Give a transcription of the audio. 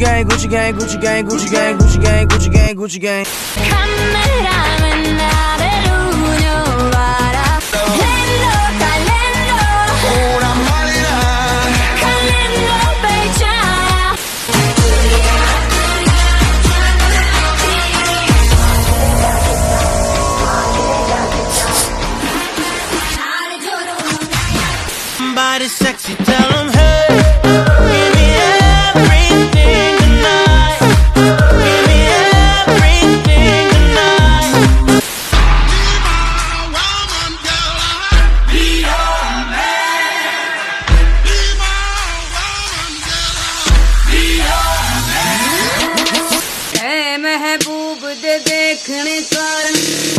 gang, Gucci gang, Gucci gang, Gucci gang, Gucci gang, Gucci gang, Gucci gang. 카메라맨 나를 운영하라. 랜로 칼렌로 오란 말이야. 칼렌로 베이차야. Somebody sexy, tell them hey. Give me everything tonight. Give me everything tonight. Be my woman, girl. Be your man. Be my woman, girl. Be your man. ए महबूब दे देखने पर